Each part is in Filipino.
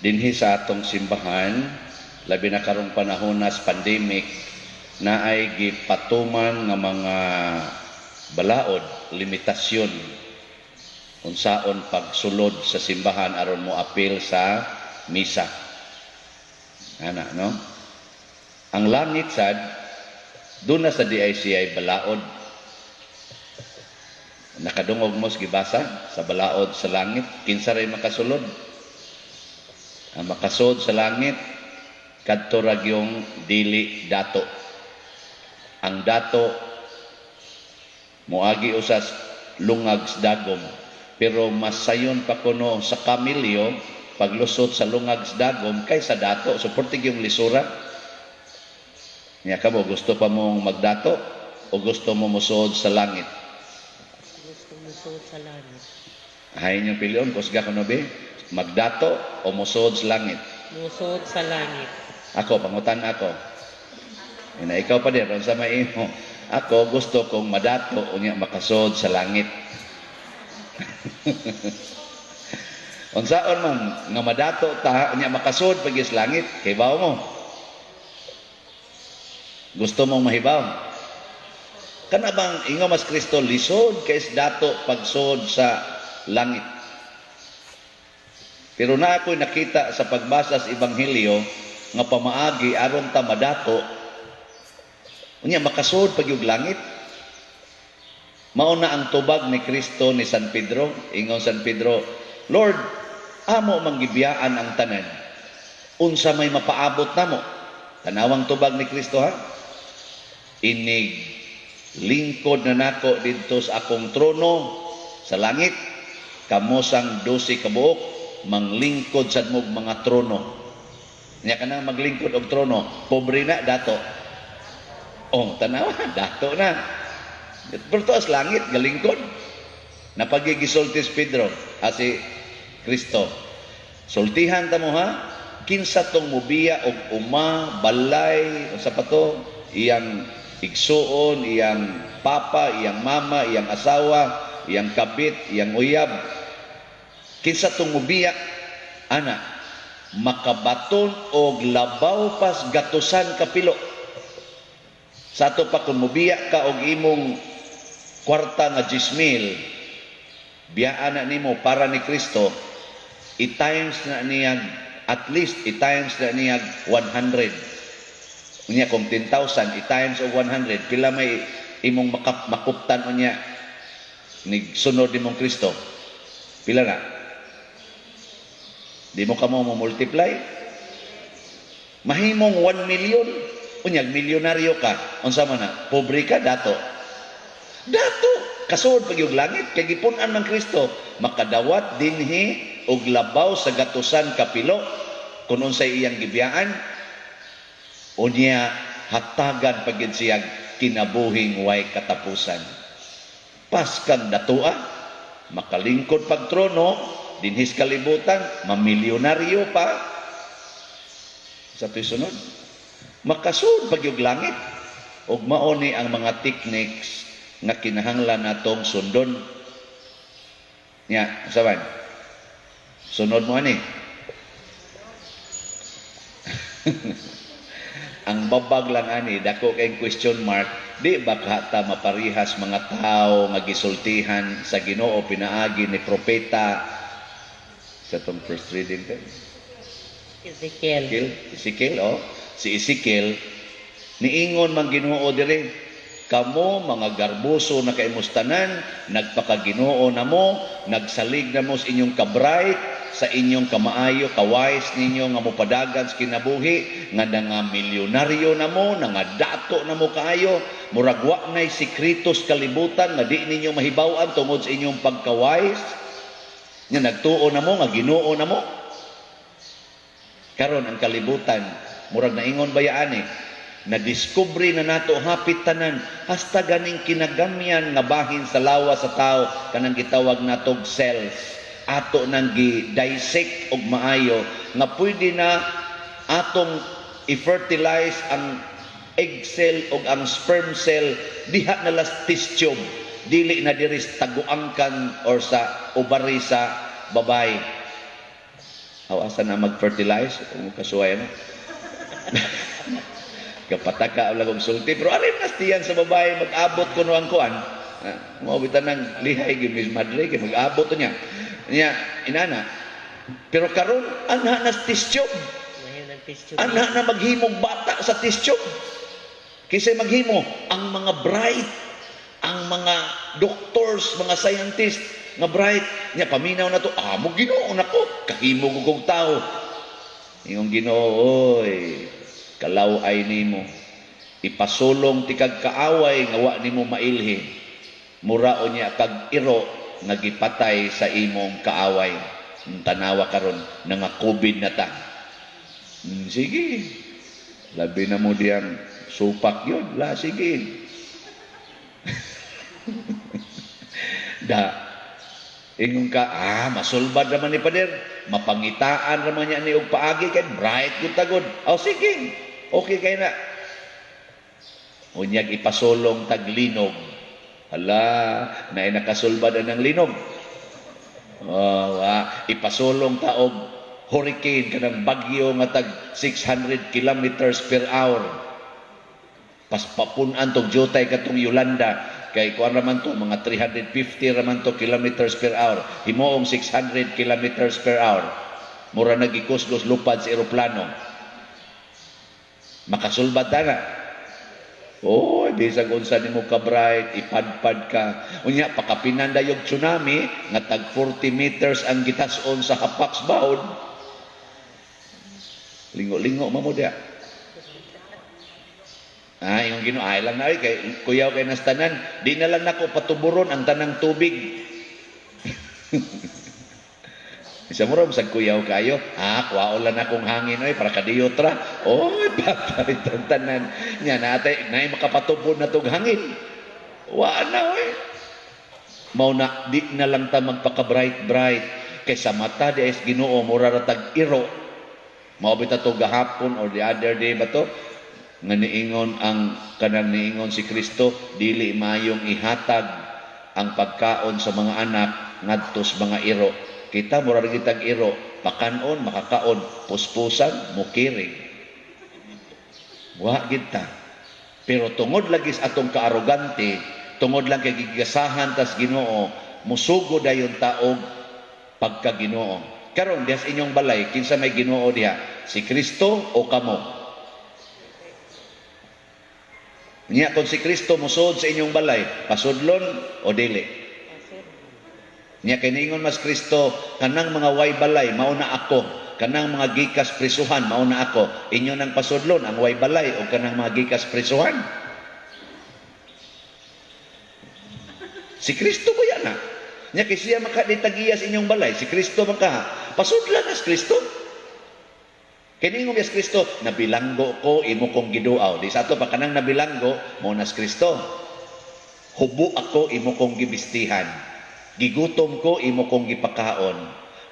dinhi sa atong simbahan, labi na karong panahon nas pandemic, na ay gipatuman nga mga balaod, limitasyon unsaon pagsulod sa simbahan aron mo apil sa misa. Ana, no? Ang langit sad, doon na sa DICI balaod. Nakadungog mo gibasa sa balaod sa langit, kinsa ray makasulod. Ang makasud sa langit, kadto ra gyung dili dato. Ang dato moagi usas lungag sa dagom, pero mas sayon pa kuno sa kamilyo paglusot sa lungag sa dagom kaysa dato. Suportig yung lisura. Nya ka mo gusto pa mong magdato o gusto mo musod sa langit? Gusto musod sa langit. Hay niyo pilion kusga kuno be, magdato o musod sa langit? Musod sa langit. Ako pangutan ako. Ina ikaw pa din sa maimo. Ako gusto kong madato unya makasod sa langit. Unsaon man nga madato ta unya makasod pag sa langit, hibaw mo. Gusto mong mahibaw? Kana bang ingo mas Kristo lisod kay dato pagsod sa langit. Pero na ako'y nakita sa pagbasa sa Ebanghelyo nga pamaagi aron ta madato unya makasud pag yung langit. Mauna ang tubag ni Kristo ni San Pedro. Ingon San Pedro, Lord, amo manggibiyaan ang tanan. Unsa may mapaabot namo? Tanawang tubag ni Kristo ha? Inig lingkod na nako didto sa akong trono sa langit. Kamo sang 12 kabuok manglingkod sa mong mga trono. Nya kanang maglingkod og trono, pobre na dato. Oh, tanawa, dato na. Pero as langit, galingkod. Napagigisultis Pedro, si Kristo. Sultihan ta mo ha, kinsa tong mubiya og uma, balay, sa pato, iyang igsuon, iyang papa, iyang mama, iyang asawa, iyang kabit, iyang uyab. Kinsa tong mubiya, ana, makabaton og labaw pas gatusan kapilo. Sa ato pa kung mubiya ka og imong kwarta nga 10,000, biyaan na nimo para ni Kristo, i-times na niyag, at least i-times na niyag 100. Unya kung 10,000, i-times og 100, pila may imong makuptan unya ni sunod nimong Kristo? Pila na? Di mo ka mo multiply? Mahimong 1 million. Unyag, milyonaryo ka. Unsa man na? Pobre ka, dato. Dato! Kasud pag yung langit. Kaya gipunan ng Kristo. Makadawat dinhi og labaw sa gatusan kapilo. Kung unsay iyang gibiyaan. Unya, hatagan pagin siyang kinabuhing way katapusan. Paskang datua. Makalingkod pag trono. Dinhis kalibutan. Mamilyonaryo pa. Sa ito'y sunod. Makasud pag yung langit. Og maoni ang mga techniques nga kinahanglan natong sundon. Nya, saban. Sunod mo ani. Ang babag lang ani, dako kay question mark, di ba ta maparihas mga tao nga gisultihan sa Ginoo pinaagi ni propeta sa tong first reading ko? Ezekiel, oh. Si Ezekiel, niingon man Ginoo dire, kamo mga garbuso na kaimustanan, nagpakaginoo na mo, nagsalig na mo sa inyong kabray, sa inyong kamaayo, kawais ninyo nga mupadagan sa kinabuhi, nga nga milyonaryo na mo, nga dato na mo kaayo, muragwa na'y sikritos kalibutan, nga di ninyo mahibawan tungod sa inyong pagkawais, nga nagtuo na mo, nga ginoo na mo. Karon ang kalibutan, murag naingon bayaan na diskubre na nato hapit tanan hasta ganing kinagamyan nga bahin sa lawa sa tao kanang gitawag natog cells ato nang gi-dissect og maayo nga pwede na atong i-fertilize ang egg cell og ang sperm cell diha na las test tube dili na diri sa taguangkan or sa ovary sa babae. Asa na mag-fertilize, kung kasuway na. Kapataka ang lagong sulti. Pero arin nastiyan sa babae, mag-abot ko ang kuan. Mawabitan ng lihay, Miss Madre, mag-abot niya. Niya, inana. Pero karon ana na test tube. Ngayon ang test tube. Ana na maghimog bata sa test tube. Kisay maghimo ang mga bright, ang mga doctors, mga scientists nga bright, nya paminaw na to, mo Ginoo nako, kahimog kog tao. Yung Ginoo, oy, kalaw ay nimo. Ipasulong ti kag kaaway nga wa nimo mailhi. Muraon niya kag iro nga gipatay sa imong kaaway. Tanawa karon nga COVID na ta. Sige. Labi na mo diyang supak yun. Sige. Ingon ka, masulbad naman ni Pader. Mapangitaan naman niya ni og paagi kay bright good tagod. Sige. Okay kay na. Unyag ipasulong taglinog. Naay nakasulbad ng linog. Ipasulong taog hurricane kanang bagyo nga tag 600 kilometers per hour. Paspapunan tog jutay katong Yolanda kay kuan raman to mga 350 raman to kilometers per hour. Himuong 600 kilometers per hour. Mura nagikusgos lupad sa eroplano. Makasulbad na. Bisag unsa nimo ka bright, ipadpad ka. Unya pakapinanda yung tsunami nga tag 40 meters ang gitas-on sa Hapax Baud. Lingo-lingo mo dia. Yung Ginoo ay lang na kay kuyaw kay nastanan, di na lang nako patuburon ang tanang tubig. Isa mo ron, sa kuyaw kayo, kuwao lang akong hangin, para kadiyot ra. Patay tantanan. Nya natay, makapatubod na itong hangin. Mau na, di na lang ta magpaka-bright-bright. Kay sa mata, di ay Ginoo, mura ratag iro. Maubita to gahapon or the other day ba to? Nga niingon kanang niingon si Kristo, dili mayong ihatag ang pagkaon sa mga anak ngadtos mga iro. Kita mura kitag iro, pakanon, makakaon, puspusan, mukiring. Wa kita. Pero tungod lagi sa atong kaarogante, tungod lang kay gigasahan tas Ginoo, musugo dayon taog pagka Ginoo. Karon dias inyong balay, kinsa may Ginoo diha? Si Kristo o kamo? Niya kung si Kristo musud sa inyong balay, pasudlon o dili? Niya kiningon mas Kristo, kanang mga way balay, mauna ako. Kanang mga gikas prisuhan, mauna ako. Inyo nang pasudlon, ang way balay o kanang mga gikas prisuhan. Si Kristo ba yan Niya kay siya makaditagiyas inyong balay. Si Kristo maka. Pasudlan as Kristo. Kiningon mas Kristo, nabilanggo ko, imo kong giduaw. Di sa ato pa kanang nabilanggo, mauna as Kristo. Hubo ako, imo kong gibistihan. Gigutom ko, imo kong gipakaon.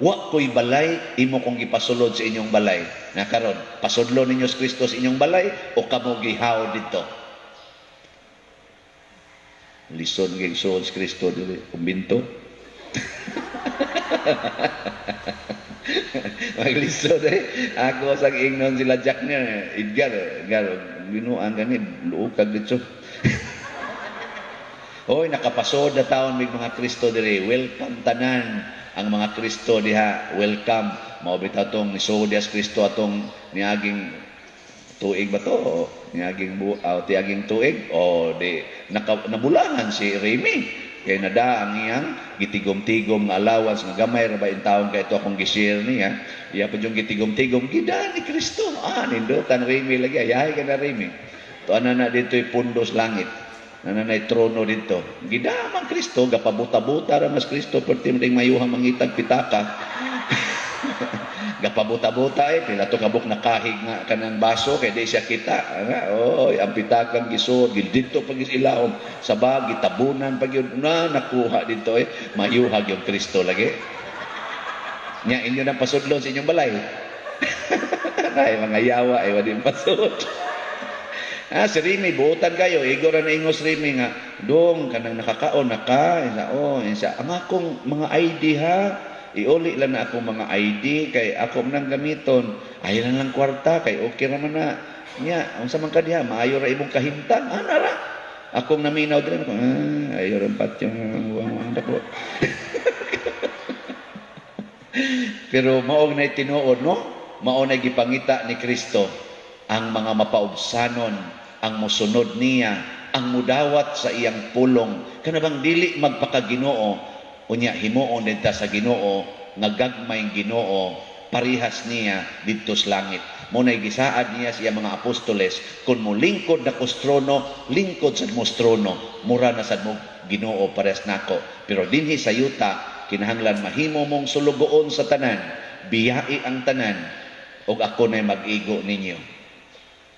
Wa ko'y balay, imo kong gipasulod sa inyong balay. Nakaron, pasudlo ninyo sa Kristo sa inyong balay o kamo gihaw dito? Lison kay suod sa Kristo dili, kumbinto. Maglison Ako sang ingnon sila Jack niya, Edgar, binuang ganit, luukag dito. Nakapasod na taon may mga Kristo dire. Welcome tanan ang mga Kristo diha. Welcome. Maubita tong nisodias Kristo atong niaging tuig ba to? Niaging tiaging tuig o di nabulangan si Remy. Kay nada ang iyang gitigom-tigom nga allowance nga gamay ra ba in taon kay ito akong gi-share niya. Iya pa yung gitigom-tigom gida ni Kristo. Nindutan Remy lagi. Ayahay ka na Remy. Tuan na dito'y pundos langit. Nanay trono dito. Gidamang Kristo, gapabuta-buta ra mas Kristo perti mending mayuhang mangitag pitaka. Gapabuta-buta pila to kabuk nakahig nga kanang baso kay di siya kita. Ang pitakang gisud dito pag ilawom sa bag gitabunan pag yun nakuha dito mayuhag yung Kristo lagi. Nya inyo nang pasudlon sa inyong balay. Ay mga yawa ay wadin pasud. Si Remy, buutan kayo. Igor na ingos Remy nga, dong, kanang nakakaon na ka. Ang akong mga ID ha. iuli lang na akong mga ID kay ako nang gamiton. Ay lang kwarta kay okay raman na. Nya, unsa man ka diha, maayo ra imong kahimtang. Ana ra. Akong naminaw din ako. Ayo ra pat yung wang dako. Pero maog na tinuod, no? Mao na gipangita ni Kristo ang mga mapaubsanon, ang mosunod niya, ang mudawat sa iyang pulong. Kanabang dili magpakaginoo, unya himuon din ta sa Ginoo, nga gagmayng Ginoo, parihas niya didto sa langit. Muna'y gisaad niya sa iyang mga apostoles, kung mo lingkod na kustrono, lingkod sa mostrono, mura na sa mo Ginoo parehas nako. Pero dinhi sa yuta, kinahanglan mahimo mong sulugoon sa tanan, biyai ang tanan, og ako na'y mag-igo ninyo.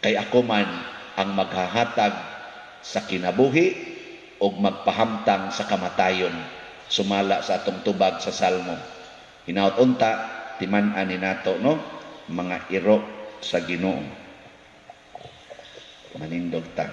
Kay ako man ang maghahatag sa kinabuhi o magpahamtang sa kamatayon. Sumala sa atong tubag sa Salmo. Hinaut unta, timan-an ni nato, no? Mga iro sa Ginoo. Manindog ta.